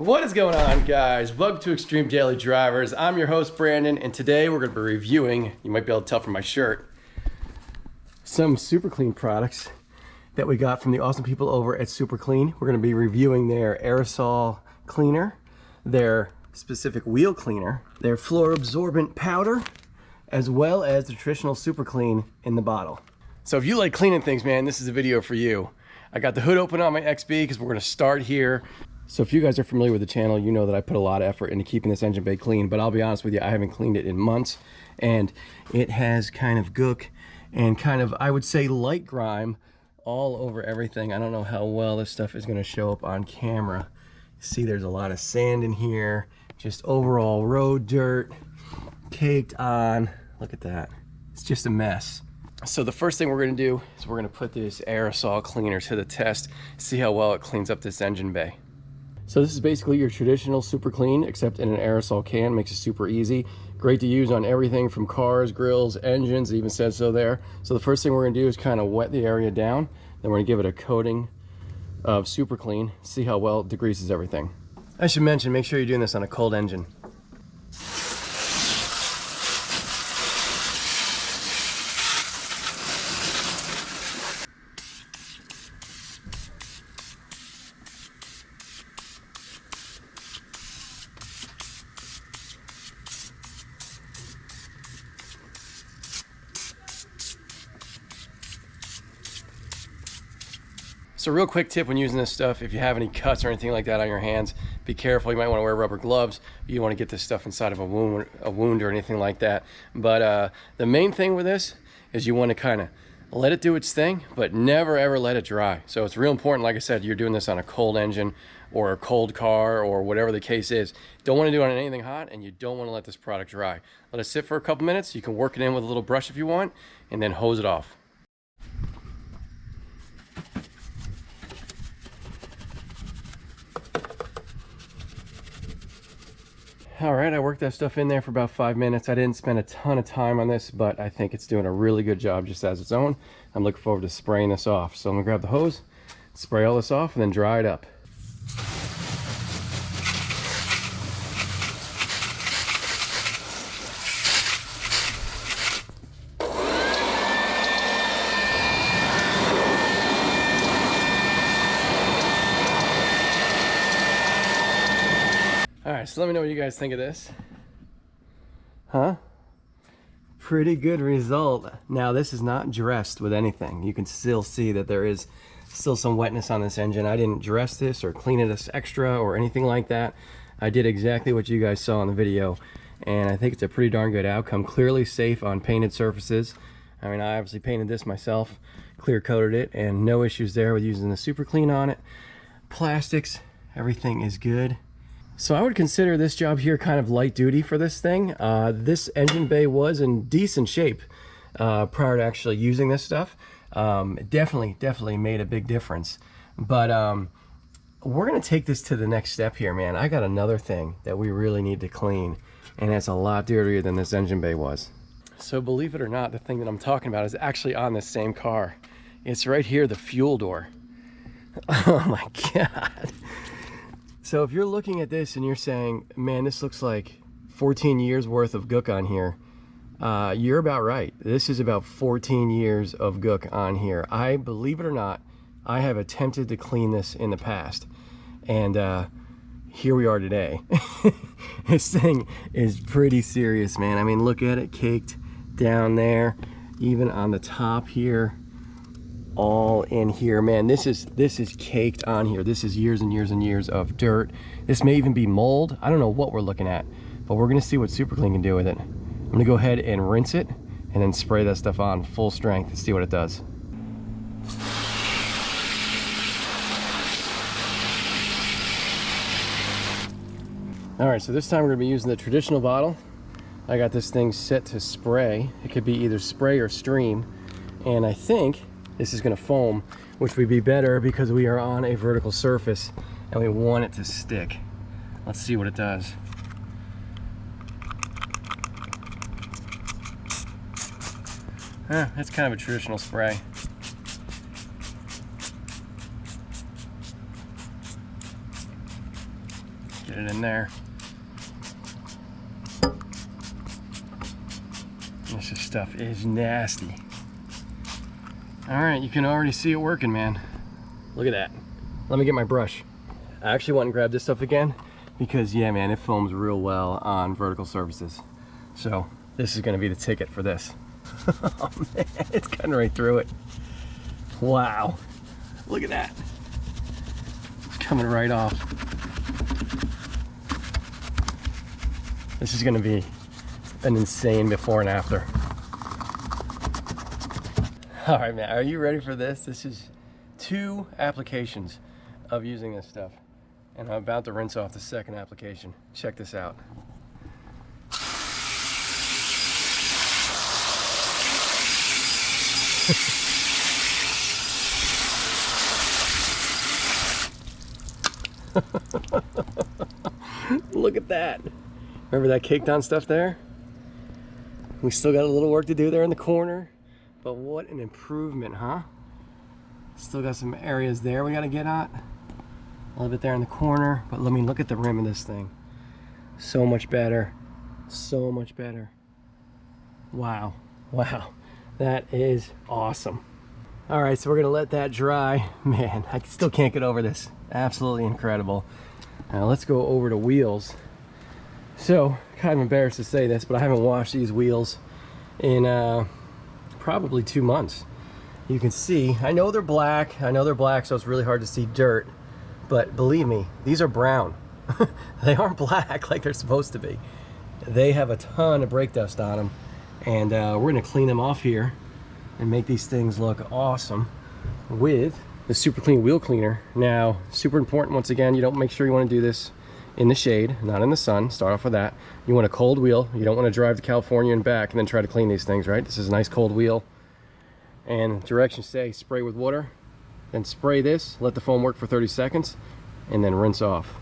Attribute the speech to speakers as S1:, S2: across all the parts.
S1: What is going on, guys? Welcome to Extreme Daily Drivers. I'm your host, Brandon, and today we're going to be reviewing, you might be able to tell from my shirt, some Super Clean products that we got from the awesome people over at Super Clean. We're going to be reviewing their aerosol cleaner, their specific wheel cleaner, their floor absorbent powder, as well as the traditional Super Clean in the bottle. So if you like cleaning things, man, this is a video for you. I got the hood open on my XB because we're going to start here. So if you guys are familiar with the channel, you know that I put a lot of effort into keeping this engine bay clean, but I'll be honest with you, I haven't cleaned it in months, and it has kind of gook and kind of, I would say, light grime all over everything. I don't know how well this stuff is going to show up on camera. See, there's a lot of sand in here, just overall road dirt caked on. Look at that. It's just a mess. So the first thing we're going to do is we're going to put this aerosol cleaner to the test, see how well it cleans up this engine bay. So this is basically your traditional Super Clean, except in an aerosol can. Makes it super easy. Great to use on everything from cars, grills, engines. It even says so there. So the first thing we're going to do is kind of wet the area down. Then we're going to give it a coating of Super Clean. See how well it degreases everything. I should mention, make sure you're doing this on a cold engine. So real quick tip when using this stuff, if you have any cuts or anything like that on your hands, be careful. You might want to wear rubber gloves. You don't want to get this stuff inside of a wound or anything like that. But the main thing with this is you want to kind of let it do its thing, but never ever let it dry. So it's real important, like I said, you're doing this on a cold engine or a cold car or whatever the case is. Don't want to do it on anything hot, and you don't want to let this product dry. Let it sit for a couple minutes. You can work it in with a little brush if you want, and then hose it off. All right, I worked that stuff in there for about 5 minutes. I didn't spend a ton of time on this, but I think it's doing a really good job just as its own. I'm looking forward to spraying this off. So I'm gonna grab the hose, spray all this off, and then dry it up. All right, so let me know what you guys think of this. Huh? Pretty good result. Now, this is not dressed with anything. You can still see that there is still some wetness on this engine. I didn't dress this or clean it extra or anything like that. I did exactly what you guys saw in the video, and I think it's a pretty darn good outcome. Clearly safe on painted surfaces. I mean, I obviously painted this myself, clear coated it, and no issues there with using the Super Clean on it. Plastics, everything is good. So I would consider this job here kind of light duty for this thing. This engine bay was in decent shape prior to actually using this stuff. It definitely made a big difference. But we're gonna take this to the next step here, man. I got another thing that we really need to clean, and it's a lot dirtier than this engine bay was. So believe it or not, the thing that I'm talking about is actually on this same car. It's right here, the fuel door. Oh my God. So if you're looking at this and you're saying, man, this looks like 14 years worth of gook on here, you're about right. This is about 14 years of gook on here. I, believe it or not, I have attempted to clean this in the past, and here we are today. This thing is pretty serious, man. I mean, look at it, caked down there, even on the top here. All in here, man. This is caked on here. This is years and years and years of dirt. This may even be mold. I don't know what we're looking at, but we're gonna see what Super Clean can do with it. I'm gonna go ahead and rinse it and then spray that stuff on full strength and see what it does. All right, so this time we're gonna be using the traditional bottle. I got this thing set to spray. It could be either spray or stream, and I think this is going to foam, which would be better because we are on a vertical surface and we want it to stick. Let's see what it does. That's kind of a traditional spray. Get it in there. This stuff is nasty. All right, you can already see it working, man. Look at that. Let me get my brush. I actually went and grabbed this stuff again because, yeah, man, it foams real well on vertical surfaces. So this is gonna be the ticket for this. Oh man, it's cutting right through it. Wow, look at that. It's coming right off. This is gonna be an insane before and after. All right, man, are you ready for this? This is 2 applications of using this stuff. And I'm about to rinse off the second application. Check this out. Look at that. Remember that caked on stuff there? We still got a little work to do there in the corner, but what an improvement, huh? Still got some areas there we got to get at. A little bit there in the corner, but let me look at the rim of this thing. So much better. So much better. Wow. Wow. That is awesome. All right, so we're gonna let that dry. Man, I still can't get over this. Absolutely incredible. Now let's go over to wheels. So, kind of embarrassed to say this, but I haven't washed these wheels in probably 2 months. You can see, I know they're black, so it's really hard to see dirt, but believe me, these are brown. They aren't black like they're supposed to be. They have a ton of brake dust on them, and we're gonna clean them off here and make these things look awesome with the super clean wheel cleaner. Now, super important, once again, you don't make sure you want to do this in the shade, not in the sun. Start off with that. You want a cold wheel. You don't want to drive to California and back and then try to clean these things, right? This is a nice cold wheel. And directions say spray with water, then spray this, let the foam work for 30 seconds, and then rinse off.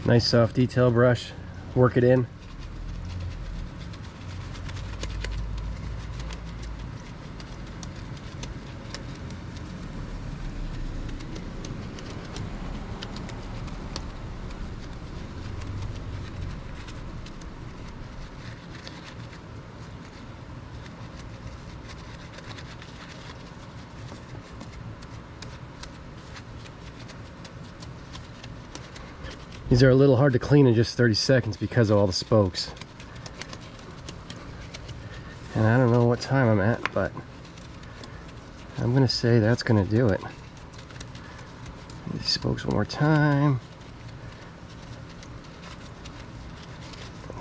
S1: Nice soft detail brush, work it in. These are a little hard to clean in just 30 seconds because of all the spokes. And I don't know what time I'm at, but I'm gonna say that's gonna do it. These spokes one more time.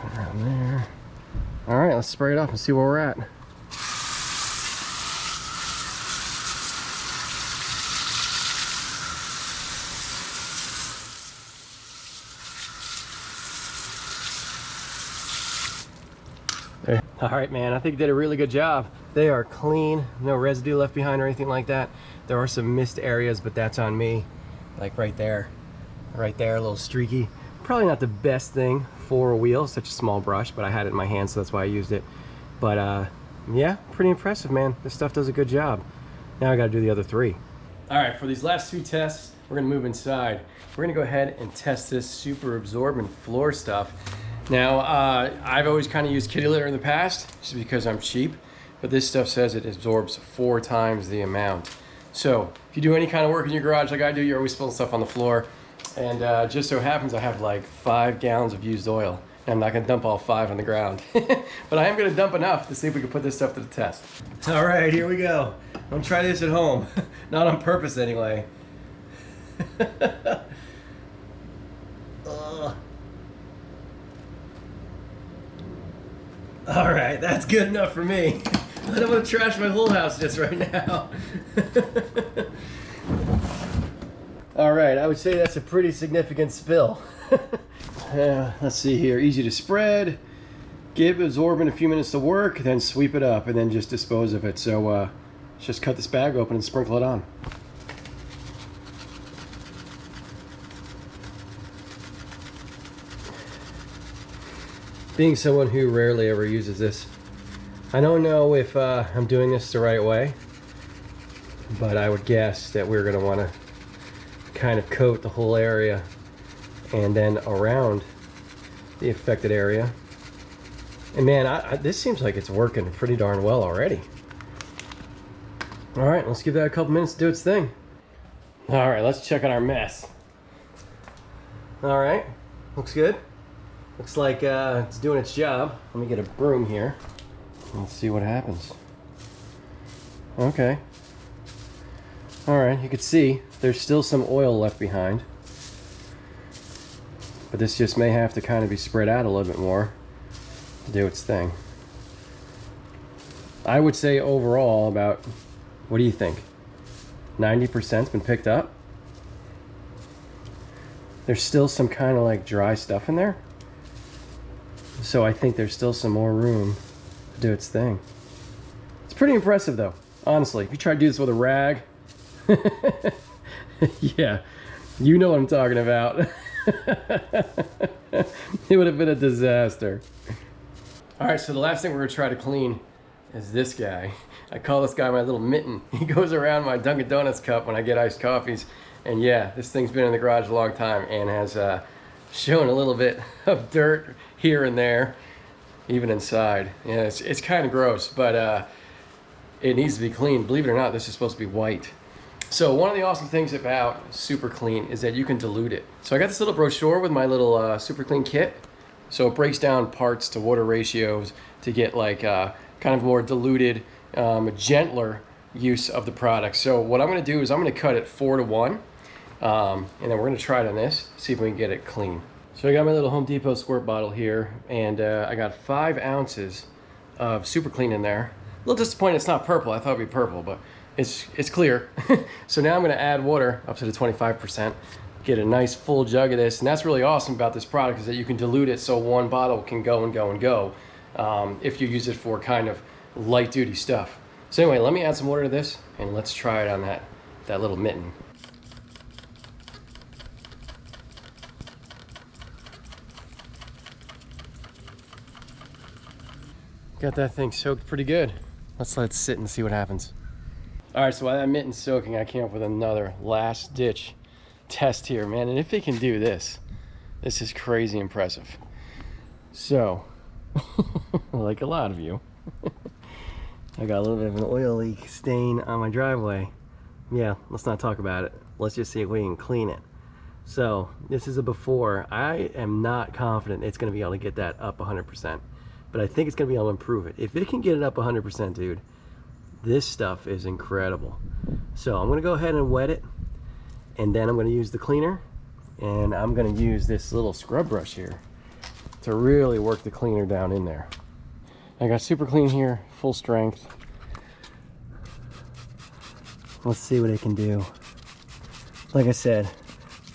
S1: Around there. All right, let's spray it off and see where we're at. There. All right, man, I think you did a really good job. They are clean, no residue left behind or anything like that. There are some missed areas, but that's on me. Like right there, a little streaky. Probably not the best thing for a wheel, such a small brush, but I had it in my hand, so that's why I used it. But yeah, pretty impressive, man. This stuff does a good job. Now I gotta do the other 3. All right, for these last 2 tests, we're gonna move inside. We're gonna go ahead and test this super absorbent floor stuff. Now, I've always kind of used kitty litter in the past, just because I'm cheap, but this stuff says it absorbs 4 times the amount. So, if you do any kind of work in your garage like I do, you're always spilling stuff on the floor, and just so happens I have like 5 gallons of used oil. And I'm not gonna dump all 5 on the ground, but I am gonna dump enough to see if we can put this stuff to the test. All right, here we go. Don't try this at home, not on purpose anyway. All right, that's good enough for me. I don't want to trash my whole house just right now. All right, I would say that's a pretty significant spill. Let's see here, easy to spread. Give absorbent a few minutes to work, then sweep it up, and then just dispose of it. So let's just cut this bag open and sprinkle it on. Being someone who rarely ever uses this, I don't know if I'm doing this the right way, but I would guess that we're going to want to kind of coat the whole area and then around the affected area. And man, this seems like it's working pretty darn well already. All right, let's give that a couple minutes to do its thing. All right, let's check on our mess. All right, looks good. Looks like it's doing its job. Let me get a broom here. Let's see what happens. Okay. All right, you can see there's still some oil left behind. But this just may have to kind of be spread out a little bit more to do its thing. I would say overall about, what do you think? 90%'s been picked up? There's still some kind of like dry stuff in there. So I think there's still some more room to do its thing. It's pretty impressive though, honestly. If you try to do this with a rag, yeah, you know what I'm talking about. It would have been a disaster. All right, so the last thing we're gonna try to clean is this guy. I call this guy my little mitten. He goes around my Dunkin' Donuts cup when I get iced coffees. And yeah, this thing's been in the garage a long time and has shown a little bit of dirt here and there, even inside. Yeah, it's kind of gross, but it needs to be cleaned. Believe it or not, this is supposed to be white. So one of the awesome things about Super Clean is that you can dilute it. So I got this little brochure with my little Super Clean kit. So it breaks down parts to water ratios to get like kind of more diluted, gentler use of the product. So what I'm gonna do is I'm gonna cut it 4:1. And then we're gonna try it on this, see if we can get it clean. So I got my little Home Depot squirt bottle here, and I got 5 ounces of Super Clean in there. A little disappointed it's not purple. I thought it'd be purple, but it's clear. So now I'm gonna add water up to the 25%, get a nice full jug of this, and that's really awesome about this product is that you can dilute it so one bottle can go and go and go if you use it for kind of light duty stuff. So anyway, let me add some water to this, and let's try it on that little mitten. Got that thing soaked pretty good. Let's let it sit and see what happens. All right, so while that mitten's soaking, I came up with another last ditch test here, man. And if it can do this, this is crazy impressive. So, like a lot of you, I got a little bit of an oil leak stain on my driveway. Yeah, let's not talk about it. Let's just see if we can clean it. So, this is a before. I am not confident it's gonna be able to get that up 100%. But I think it's gonna be able to improve it. If it can get it up 100%, dude, this stuff is incredible. So I'm gonna go ahead and wet it, and then I'm gonna use the cleaner, and I'm gonna use this little scrub brush here to really work the cleaner down in there. I got Super Clean here, full strength. Let's see what it can do. Like I said,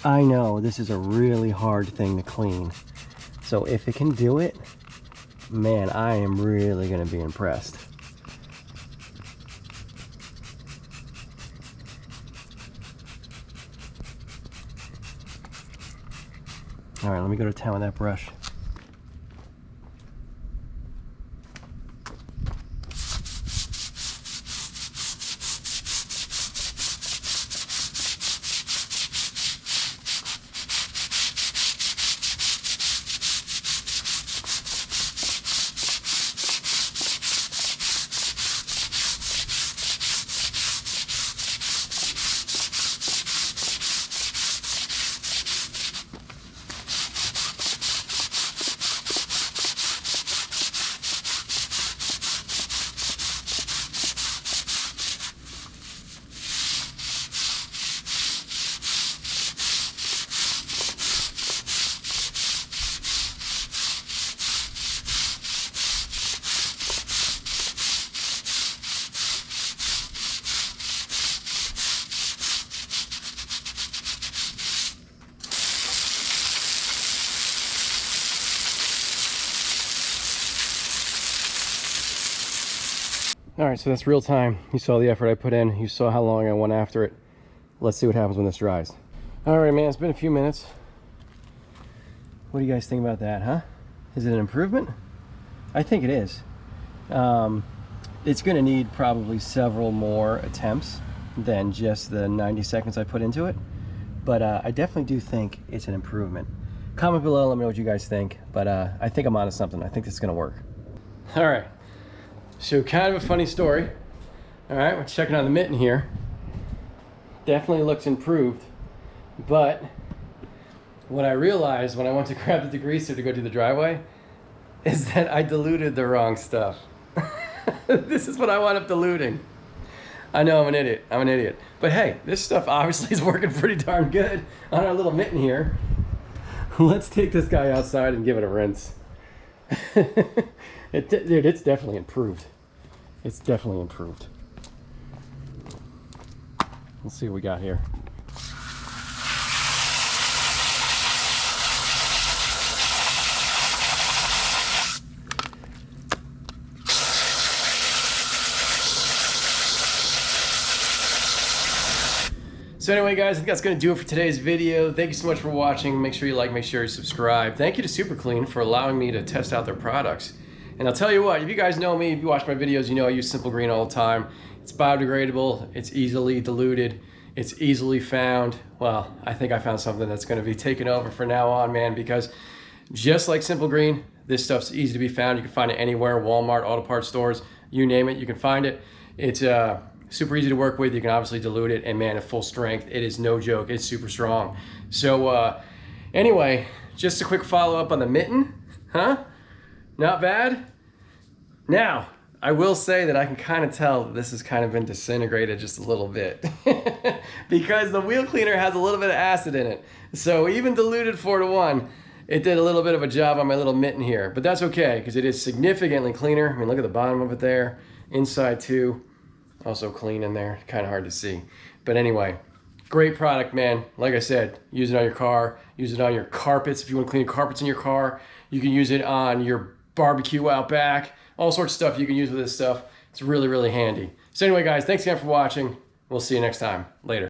S1: I know this is a really hard thing to clean. So if it can do it, man, I am really gonna be impressed. All right, let me go to town with that brush. All right, so that's real time. You saw the effort I put in. You saw how long I went after it. Let's see what happens when this dries. All right, man, it's been a few minutes. What do you guys think about that, huh? Is it an improvement? I think it is. It's gonna need probably several more attempts than just the 90 seconds I put into it. But I definitely do think it's an improvement. Comment below, let me know what you guys think. But I think I'm onto something. I think this is gonna work. All right, so kind of a funny story. All right, we're checking on the mitten here. Definitely looks improved, but what I realized when I went to grab the degreaser to go do the driveway is that I diluted the wrong stuff. This is what I wound up diluting. I know I'm an idiot. I'm an idiot. But hey, this stuff obviously is working pretty darn good on our little mitten here. Let's take this guy outside and give it a rinse. Dude, it's definitely improved. It's definitely improved. Let's see what we got here. So anyway, guys, I think that's going to do it for today's video. Thank you so much for watching. Make sure you like, make sure you subscribe. Thank you to Super Clean for allowing me to test out their products. And I'll tell you what, if you guys know me, if you watch my videos, you know I use Simple Green all the time. It's biodegradable, it's easily diluted, it's easily found. Well, I think I found something that's going to be taken over from now on, man, because just like Simple Green, this stuff's easy to be found. You can find it anywhere, Walmart, auto parts stores, you name it, you can find it. It's super easy to work with. You can obviously dilute it, and man, at full strength, it is no joke. It's super strong. So anyway, just a quick follow-up on the mitten, huh? Not bad. Now, I will say that I can kind of tell that this has kind of been disintegrated just a little bit because the wheel cleaner has a little bit of acid in it. So even diluted 4-to-1, it did a little bit of a job on my little mitten here, but that's okay because it is significantly cleaner. I mean, look at the bottom of it there, inside too. Also clean in there, kind of hard to see. But anyway, great product, man. Like I said, use it on your car, use it on your carpets. If you want to clean carpets in your car, you can use it on your barbecue out back. All sorts of stuff you can use with this stuff. It's really, really handy. So anyway, guys, thanks again for watching. We'll see you next time. Later.